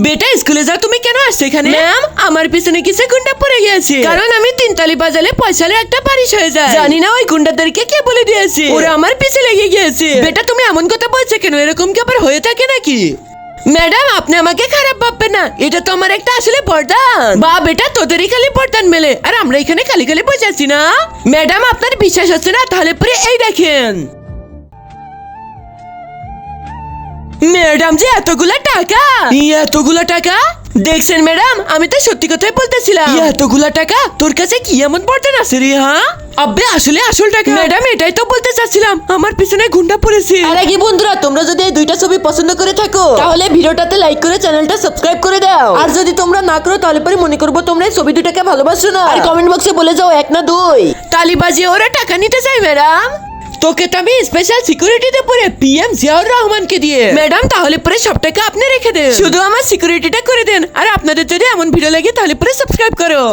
বেটা স্কুলে যাও, তুমি কেন আসছো এখানে? ম্যাম, আমার পিছনে কিছু গুন্ডা পড়ে গিয়েছে, কারণ আমি 3 তালি বাজালে পয়সার একটা বারিশ হয়ে যায়। জানি না ওই গুন্ডাদেরকে কে বলে দিয়েছে, ওরা আমার পিছে লেগে গিয়েছে। বেটা তুমি এমন কথা বলছো কেন? এরকম কি আবার হয়ে থাকে নাকি? ম্যাডাম, আপনি আমাকে খারাপ ভাববেন না, এটা তো আমার একটা আসলে বরদান। বা বেটা, তোদেরই খালি বরদান মেলে, আর আমরা এখানে খালি খালি বসে আছি না। ম্যাডাম, আপনার বিশ্বাস হচ্ছে না? তাহলে পরে এই দেখেন। ম্যাডাম যে এতগুলা টাকা, এতগুলা টাকা দেখছেন ম্যাডাম? আমি তো সত্যি কথাই বলতেছিলাম। এতগুলা টাকা তোর কাছে কি এমন বর্তন আছে রে? হ্যাঁ আব্বে, আসলে আসল টাকা। ম্যাডাম, এটাই তো বলতে চাচ্ছিলাম, আমার পিছনে গুন্ডা পড়েছে। আর আগে বন্ধুরা, তোমরা যদি এই দুইটা ছবি পছন্দ করে থাকো তাহলে ভিডিওটাতে লাইক করে চ্যানেলটা সাবস্ক্রাইব করে দাও। আর যদি তোমরা না করো তাহলে পরে মনে করবো তোমরা এই ছবি দুটাকে ভালোবাসো না। আর কমেন্ট বক্সে বলে যাও 1 না 2 তালি বাজিয়ে ওরা টাকা নিতে চাই। ম্যাডাম, তোকে তো আমি স্পেশাল সিকিউরিটিতে পরে PM জিয়াউর রহমানকে দিয়ে। ম্যাডাম, তাহলে পরে সব টাকা আপনি রেখে দেন, শুধু আমার সিকিউরিটিটা করে দেন। আর আপনাদের যদি এমন ভিডিও লাগে তাহলে পরে সাবস্ক্রাইব করো।